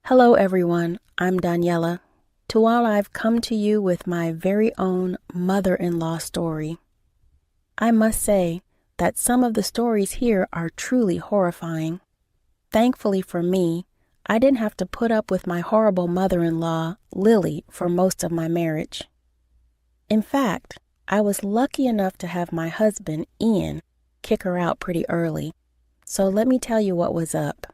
Hello everyone, I'm Daniela. To all I've come to you with my very own mother-in-law story. I must say that some of the stories here are truly horrifying. Thankfully for me, I didn't have to put up with my horrible mother-in-law, Lily, for most of my marriage. In fact, I was lucky enough to have my husband, Ian, kick her out pretty early. So let me tell you what was up.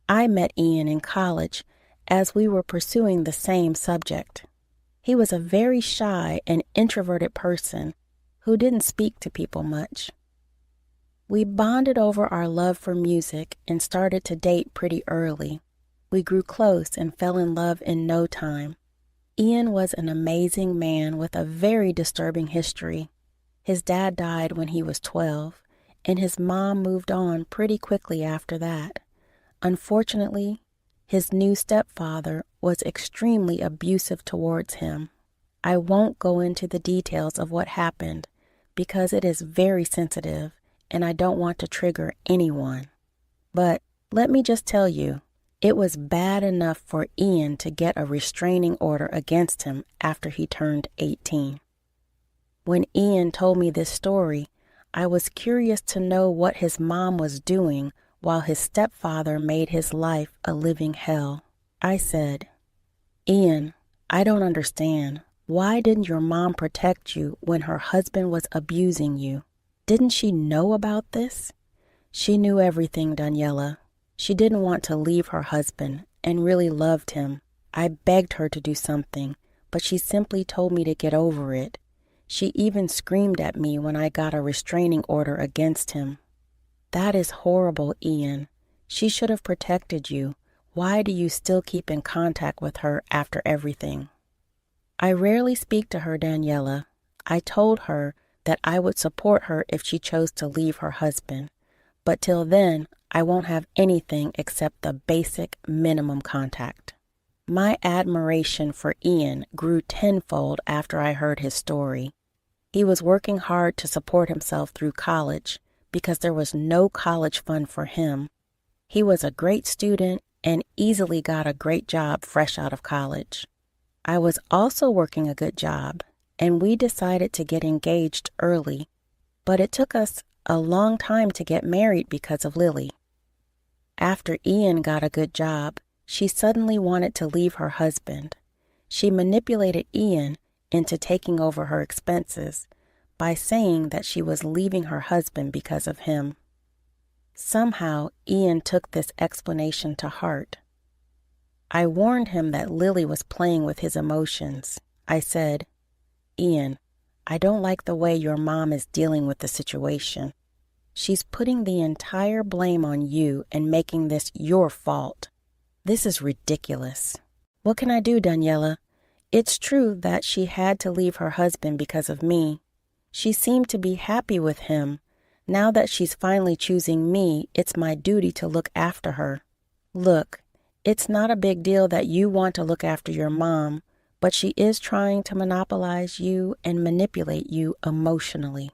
I met Ian in college as we were pursuing the same subject. He was a very shy and introverted person who didn't speak to people much. We bonded over our love for music and started to date pretty early. We grew close and fell in love in no time. Ian was an amazing man with a very disturbing history. His dad died when he was 12, and his mom moved on pretty quickly after that. Unfortunately, his new stepfather was extremely abusive towards him. I won't go into the details of what happened because it is very sensitive and I don't want to trigger anyone. But let me just tell you, it was bad enough for Ian to get a restraining order against him after he turned 18. When Ian told me this story, I was curious to know what his mom was doing while his stepfather made his life a living hell. I said, "Ian, I don't understand. Why didn't your mom protect you when her husband was abusing you? Didn't she know about this?" She knew everything, Daniela. She didn't want to leave her husband and really loved him. I begged her to do something, but she simply told me to get over it. She even screamed at me when I got a restraining order against him. That is horrible, Ian. She should have protected you. Why do you still keep in contact with her after everything? I rarely speak to her, Daniela. I told her that I would support her if she chose to leave her husband. But till then, I won't have anything except the basic minimum contact. My admiration for Ian grew tenfold after I heard his story. He was working hard to support himself through college because there was no college fund for him. He was a great student and easily got a great job fresh out of college. I was also working a good job, and we decided to get engaged early, but it took us a long time to get married because of Lily. After Ian got a good job, she suddenly wanted to leave her husband. She manipulated Ian into taking over her expenses by saying that she was leaving her husband because of him. Somehow, Ian took this explanation to heart. I warned him that Lily was playing with his emotions. I said, "Ian, I don't like the way your mom is dealing with the situation. She's putting the entire blame on you and making this your fault. This is ridiculous. What can I do, Daniela? It's true that she had to leave her husband because of me. She seemed to be happy with him. Now that she's finally choosing me, it's my duty to look after her. Look, it's not a big deal that you want to look after your mom, but she is trying to monopolize you and manipulate you emotionally."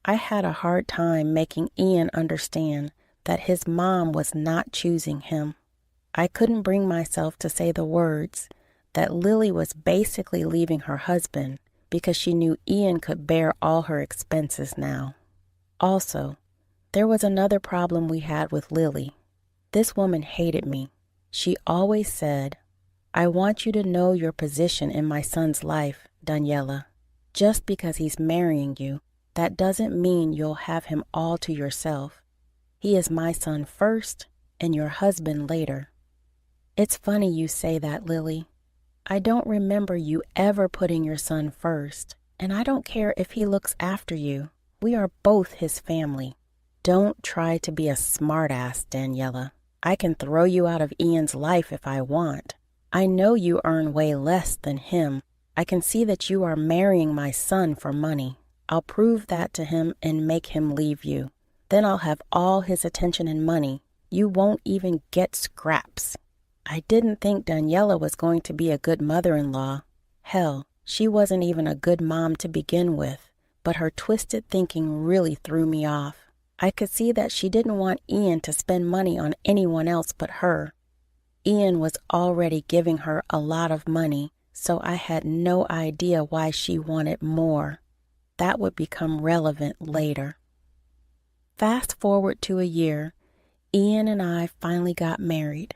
I had a hard time making Ian understand that his mom was not choosing him. I couldn't bring myself to say the words that Lily was basically leaving her husband because she knew Ian could bear all her expenses now. Also, there was another problem we had with Lily. This woman hated me. She always said, "I want you to know your position in my son's life, Daniela. Just because he's marrying you, that doesn't mean you'll have him all to yourself. He is my son first and your husband later." It's funny you say that, Lily. I don't remember you ever putting your son first, and I don't care if he looks after you. We are both his family. Don't try to be a smartass, Daniela. I can throw you out of Ian's life if I want. I know you earn way less than him. I can see that you are marrying my son for money. I'll prove that to him and make him leave you. Then I'll have all his attention and money. You won't even get scraps. I didn't think Daniela was going to be a good mother-in-law. Hell, she wasn't even a good mom to begin with, but her twisted thinking really threw me off. I could see that she didn't want Ian to spend money on anyone else but her. Ian was already giving her a lot of money, so I had no idea why she wanted more. That would become relevant later. Fast forward to a year, Ian and I finally got married.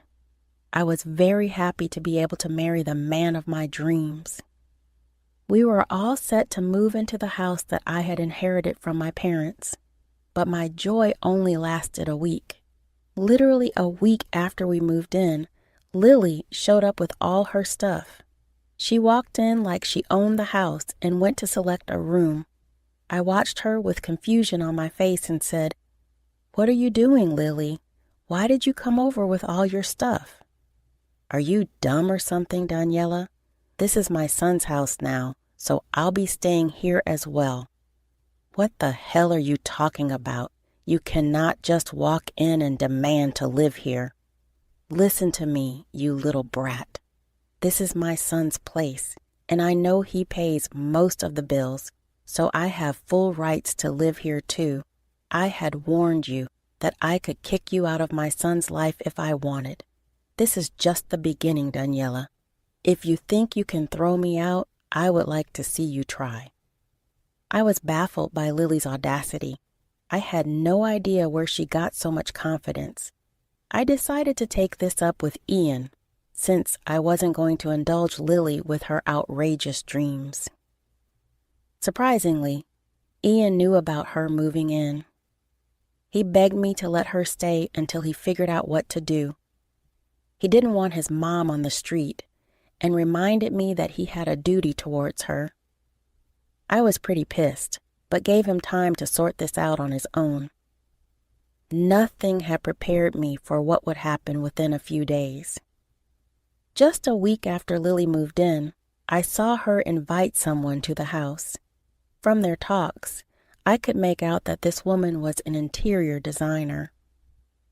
I was very happy to be able to marry the man of my dreams. We were all set to move into the house that I had inherited from my parents, but my joy only lasted a week. Literally a week after we moved in, Lily showed up with all her stuff. She walked in like she owned the house and went to select a room. I watched her with confusion on my face and said, "What are you doing, Lily? Why did you come over with all your stuff?" "Are you dumb or something, Daniela? This is my son's house now, so I'll be staying here as well." "What the hell are you talking about? You cannot just walk in and demand to live here." "Listen to me, you little brat. This is my son's place, and I know he pays most of the bills, so I have full rights to live here too. I had warned you that I could kick you out of my son's life if I wanted. This is just the beginning, Daniela. If you think you can throw me out, I would like to see you try." I was baffled by Lily's audacity. I had no idea where she got so much confidence. I decided to take this up with Ian, since I wasn't going to indulge Lily with her outrageous dreams. Surprisingly, Ian knew about her moving in. He begged me to let her stay until he figured out what to do. He didn't want his mom on the street, and reminded me that he had a duty towards her. I was pretty pissed, but gave him time to sort this out on his own. Nothing had prepared me for what would happen within a few days. Just a week after Lily moved in, I saw her invite someone to the house. From their talks, I could make out that this woman was an interior designer.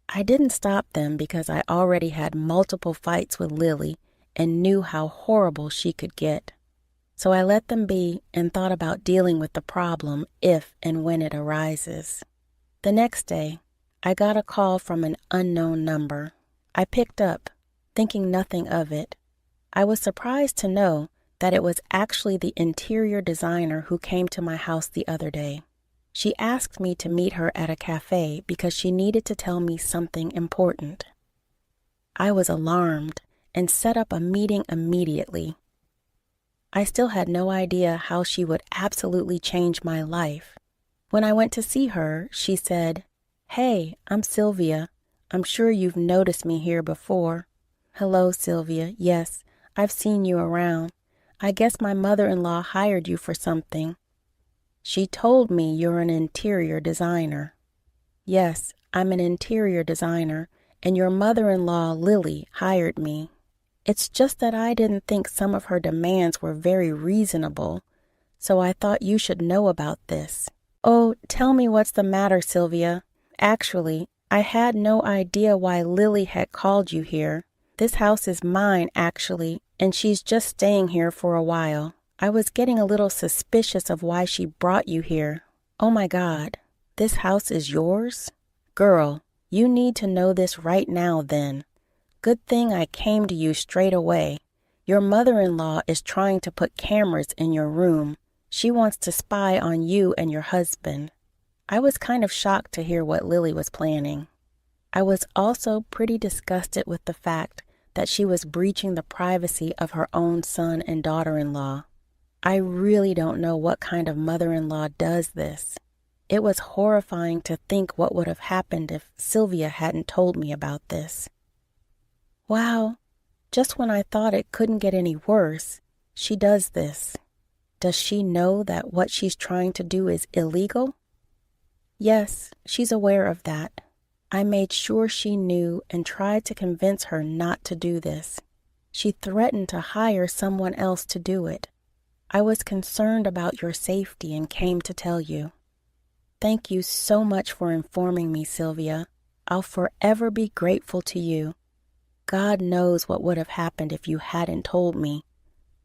I didn't stop them because I already had multiple fights with Lily and knew how horrible she could get. So I let them be and thought about dealing with the problem if and when it arises. The next day, I got a call from an unknown number. I picked up, thinking nothing of it. I was surprised to know that it was actually the interior designer who came to my house the other day. She asked me to meet her at a cafe because she needed to tell me something important. I was alarmed and set up a meeting immediately. I still had no idea how she would absolutely change my life. When I went to see her, she said, "Hey, I'm Sylvia. I'm sure you've noticed me here before." "Hello, Sylvia. Yes, I've seen you around. I guess my mother-in-law hired you for something." "She told me you're an interior designer." "Yes, I'm an interior designer, and your mother-in-law, Lily, hired me. It's just that I didn't think some of her demands were very reasonable, so I thought you should know about this." "Oh, tell me what's the matter, Sylvia. Actually, I had no idea why Lily had called you here. This house is mine, actually, and she's just staying here for a while. I was getting a little suspicious of why she brought you here. Oh my God, this house is yours? Girl, you need to know this right now then. Good thing I came to you straight away. Your mother-in-law is trying to put cameras in your room. She wants to spy on you and your husband." I was kind of shocked to hear what Lily was planning. I was also pretty disgusted with the fact that she was breaching the privacy of her own son and daughter-in-law. I really don't know what kind of mother-in-law does this. It was horrifying to think what would have happened if Sylvia hadn't told me about this. Wow, just when I thought it couldn't get any worse, she does this. Does she know that what she's trying to do is illegal? Yes, she's aware of that. I made sure she knew and tried to convince her not to do this. She threatened to hire someone else to do it. I was concerned about your safety and came to tell you. Thank you so much for informing me, Sylvia. I'll forever be grateful to you. God knows what would have happened if you hadn't told me.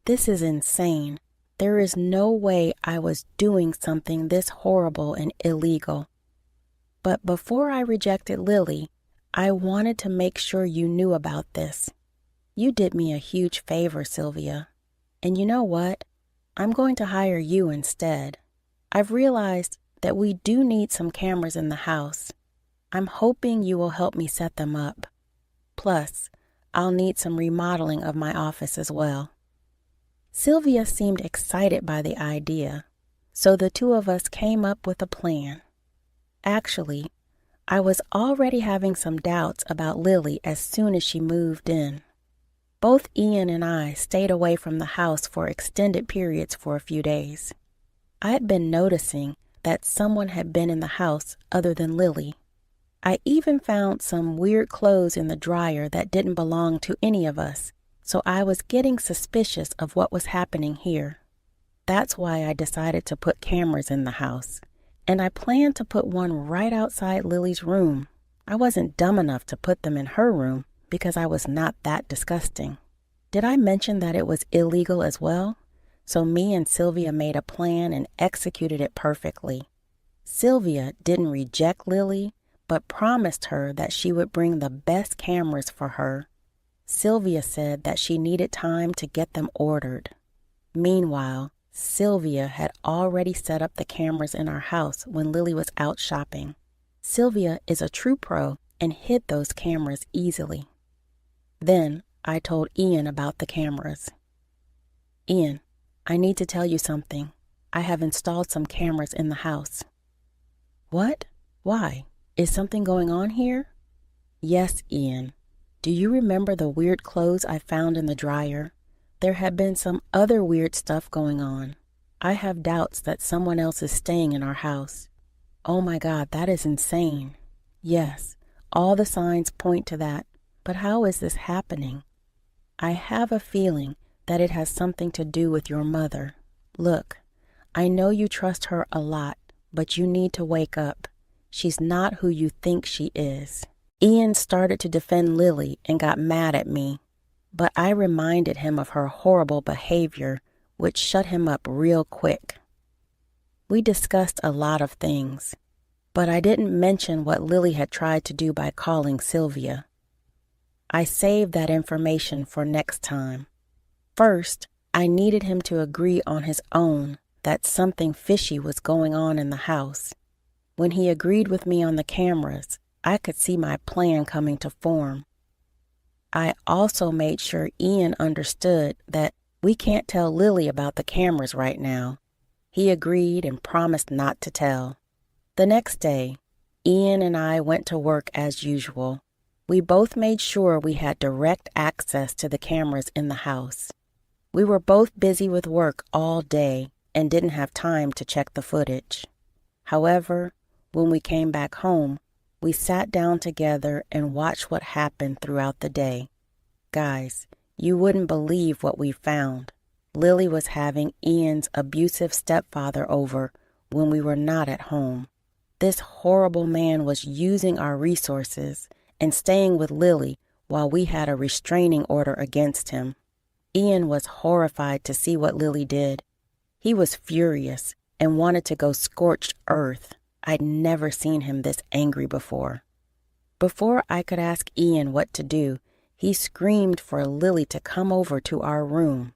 This is insane. There is no way I was doing something this horrible and illegal. But before I rejected Lily, I wanted to make sure you knew about this. You did me a huge favor, Sylvia. And you know what? I'm going to hire you instead. I've realized that we do need some cameras in the house. I'm hoping you will help me set them up. Plus, I'll need some remodeling of my office as well. Sylvia seemed excited by the idea, so the two of us came up with a plan. Actually, I was already having some doubts about Lily as soon as she moved in. Both Ian and I stayed away from the house for extended periods for a few days. I had been noticing that someone had been in the house other than Lily. I even found some weird clothes in the dryer that didn't belong to any of us, so I was getting suspicious of what was happening here. That's why I decided to put cameras in the house, and I planned to put one right outside Lily's room. I wasn't dumb enough to put them in her room because I was not that disgusting. Did I mention that it was illegal as well? So me and Sylvia made a plan and executed it perfectly. Sylvia didn't reject Lily, but promised her that she would bring the best cameras for her. Sylvia said that she needed time to get them ordered. Meanwhile, Sylvia had already set up the cameras in our house when Lily was out shopping. Sylvia is a true pro and hid those cameras easily. Then I told Ian about the cameras. Ian, I need to tell you something. I have installed some cameras in the house. What? Why? Is something going on here? Yes, Ian. Do you remember the weird clothes I found in the dryer? There had been some other weird stuff going on. I have doubts that someone else is staying in our house. Oh my God, that is insane. Yes, all the signs point to that. But how is this happening? I have a feeling that it has something to do with your mother. Look, I know you trust her a lot, but you need to wake up. She's not who you think she is. Ian started to defend Lily and got mad at me, but I reminded him of her horrible behavior, which shut him up real quick. We discussed a lot of things, but I didn't mention what Lily had tried to do by calling Sylvia. I saved that information for next time. First, I needed him to agree on his own that something fishy was going on in the house. When he agreed with me on the cameras, I could see my plan coming to form. I also made sure Ian understood that we can't tell Lily about the cameras right now. He agreed and promised not to tell. The next day, Ian and I went to work as usual. We both made sure we had direct access to the cameras in the house. We were both busy with work all day and didn't have time to check the footage. However, when we came back home, we sat down together and watched what happened throughout the day. Guys, you wouldn't believe what we found. Lily was having Ian's abusive stepfather over when we were not at home. This horrible man was using our resources and staying with Lily while we had a restraining order against him. Ian was horrified to see what Lily did. He was furious and wanted to go scorched earth. I'd never seen him this angry before. Before I could ask Ian what to do, he screamed for Lily to come over to our room.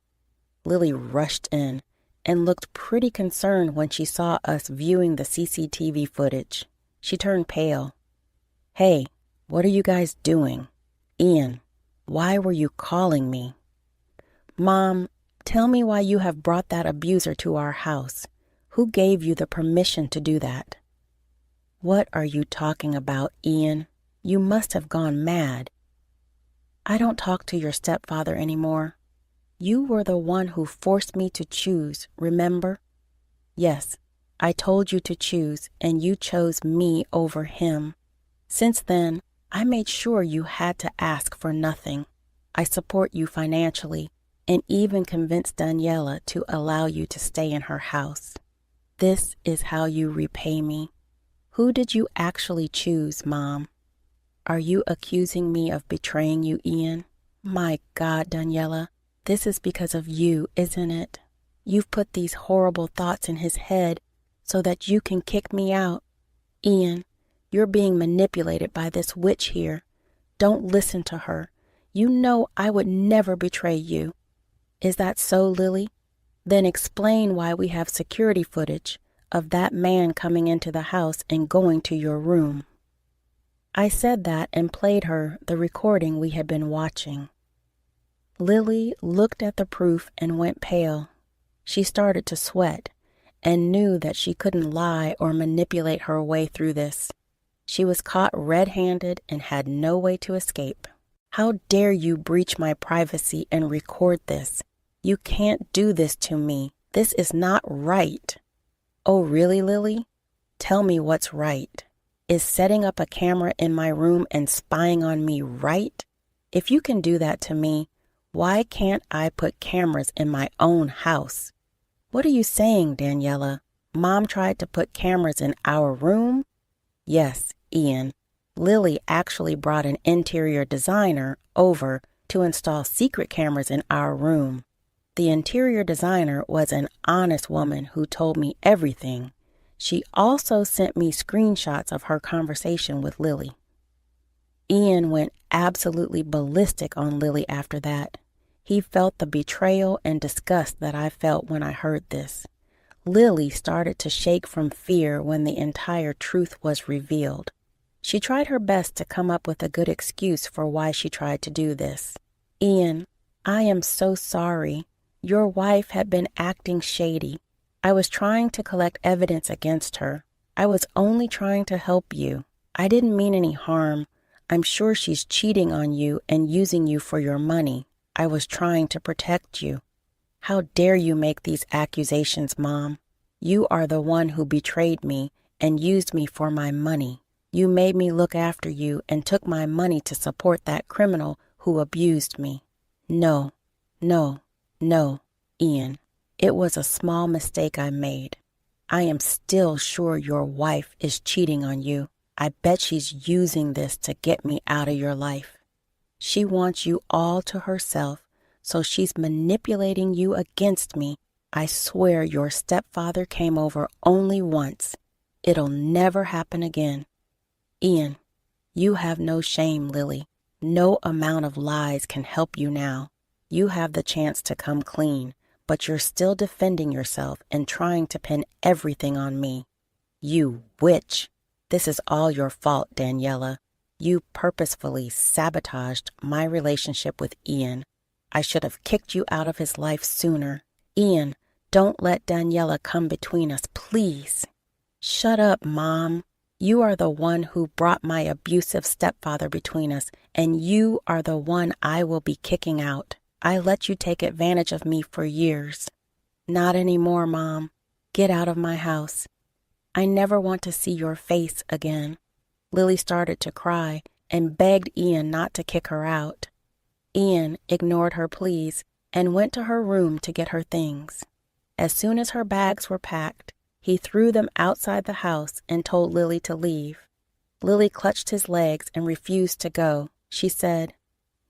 Lily rushed in and looked pretty concerned when she saw us viewing the CCTV footage. She turned pale. Hey, what are you guys doing? Ian, why were you calling me? Mom, tell me why you have brought that abuser to our house. Who gave you the permission to do that? What are you talking about, Ian? You must have gone mad. I don't talk to your stepfather anymore. You were the one who forced me to choose, remember? Yes, I told you to choose, and you chose me over him. Since then, I made sure you had to ask for nothing. I support you financially, and even convinced Daniela to allow you to stay in her house. This is how you repay me. Who did you actually choose, Mom? Are you accusing me of betraying you, Ian? My God, Daniela, this is because of you, isn't it? You've put these horrible thoughts in his head so that you can kick me out. Ian, you're being manipulated by this witch here. Don't listen to her. You know I would never betray you. Is that so, Lily? Then explain why we have security footage of that man coming into the house and going to your room." I said that and played her the recording we had been watching. Lily looked at the proof and went pale. She started to sweat and knew that she couldn't lie or manipulate her way through this. She was caught red-handed and had no way to escape. "How dare you breach my privacy and record this? You can't do this to me. This is not right." "Oh, really, Lily? Tell me what's right. Is setting up a camera in my room and spying on me right? If you can do that to me, why can't I put cameras in my own house?" "What are you saying, Daniela? Mom tried to put cameras in our room?" "Yes, Ian. Lily actually brought an interior designer over to install secret cameras in our room. The interior designer was an honest woman who told me everything. She also sent me screenshots of her conversation with Lily." Ian went absolutely ballistic on Lily after that. He felt the betrayal and disgust that I felt when I heard this. Lily started to shake from fear when the entire truth was revealed. She tried her best to come up with a good excuse for why she tried to do this. "Ian, I am so sorry. Your wife had been acting shady. I was trying to collect evidence against her. I was only trying to help you. I didn't mean any harm. I'm sure she's cheating on you and using you for your money. I was trying to protect you." "How dare you make these accusations, Mom? You are the one who betrayed me and used me for my money. You made me look after you and took my money to support that criminal who abused me." No, no, Ian. It was a small mistake I made. I am still sure your wife is cheating on you. I bet she's using this to get me out of your life. She wants you all to herself, so she's manipulating you against me. I swear your stepfather came over only once. It'll never happen again. Ian, you have no shame, Lily. No amount of lies can help you now. You have the chance to come clean, but you're still defending yourself and trying to pin everything on me. You witch! This is all your fault, Daniela. You purposefully sabotaged my relationship with Ian. I should have kicked you out of his life sooner. Ian, don't let Daniela come between us, please. Shut up, Mom. You are the one who brought my abusive stepfather between us, and you are the one I will be kicking out. I let you take advantage of me for years. Not anymore, Mom. Get out of my house. I never want to see your face again. Lily started to cry and begged Ian not to kick her out. Ian ignored her pleas and went to her room to get her things. As soon as her bags were packed, he threw them outside the house and told Lily to leave. Lily clutched his legs and refused to go. She said,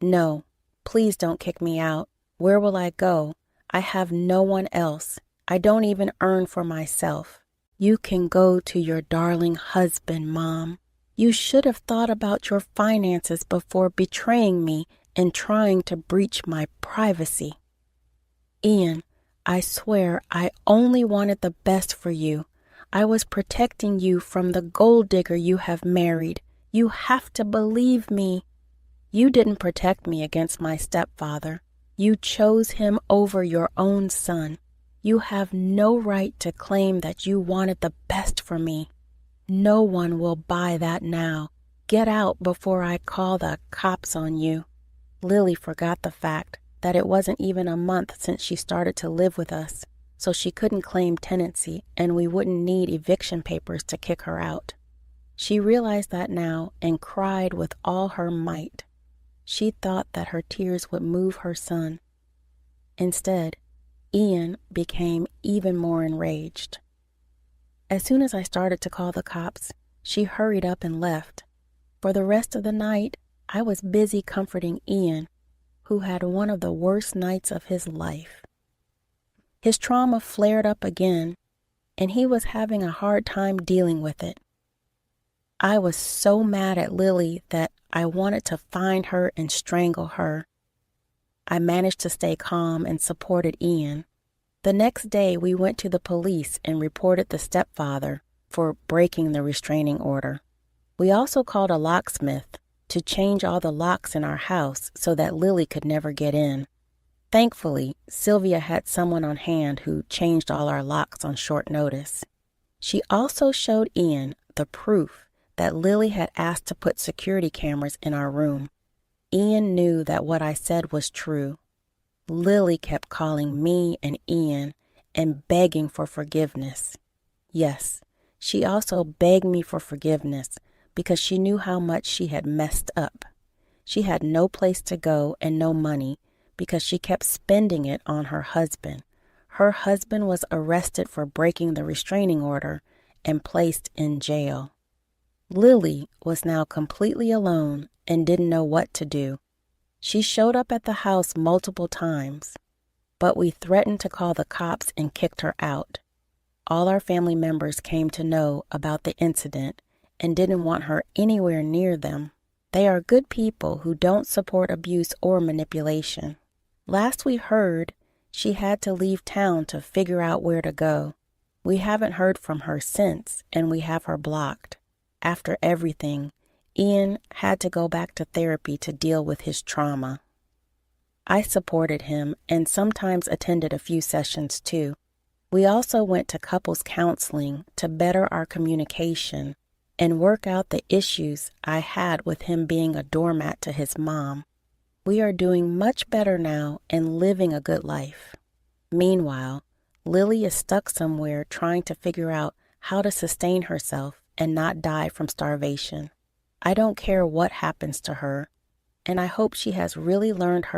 "No, please don't kick me out. Where will I go? I have no one else. I don't even earn for myself." "You can go to your darling husband, Mom. You should have thought about your finances before betraying me and trying to breach my privacy." "Ian, I swear I only wanted the best for you. I was protecting you from the gold digger you have married. You have to believe me. You didn't protect me against my stepfather. You chose him over your own son. You have no right to claim that you wanted the best for me. No one will buy that now. Get out before I call the cops on you." Lily forgot the fact that it wasn't even a month since she started to live with us, so she couldn't claim tenancy and we wouldn't need eviction papers to kick her out. She realized that now and cried with all her might. She thought that her tears would move her son. Instead, Ian became even more enraged. As soon as I started to call the cops, she hurried up and left. For the rest of the night, I was busy comforting Ian, who had one of the worst nights of his life. His trauma flared up again, and he was having a hard time dealing with it. I was so mad at Lily that I wanted to find her and strangle her. I managed to stay calm and supported Ian. The next day, we went to the police and reported the stepfather for breaking the restraining order. We also called a locksmith to change all the locks in our house so that Lily could never get in. Thankfully, Sylvia had someone on hand who changed all our locks on short notice. She also showed Ian the proof that Lily had asked to put security cameras in our room. Ian knew that what I said was true. Lily kept calling me and Ian and begging for forgiveness. Yes, she also begged me for forgiveness because she knew how much she had messed up. She had no place to go and no money because she kept spending it on her husband. Her husband was arrested for breaking the restraining order and placed in jail. Lily was now completely alone and didn't know what to do. She showed up at the house multiple times, but we threatened to call the cops and kicked her out. All our family members came to know about the incident and didn't want her anywhere near them. They are good people who don't support abuse or manipulation. Last we heard, she had to leave town to figure out where to go. We haven't heard from her since, and we have her blocked. After everything, Ian had to go back to therapy to deal with his trauma. I supported him and sometimes attended a few sessions too. We also went to couples counseling to better our communication and work out the issues I had with him being a doormat to his mom. We are doing much better now and living a good life. Meanwhile, Lily is stuck somewhere trying to figure out how to sustain herself and not die from starvation. I don't care what happens to her, and I hope she has really learned her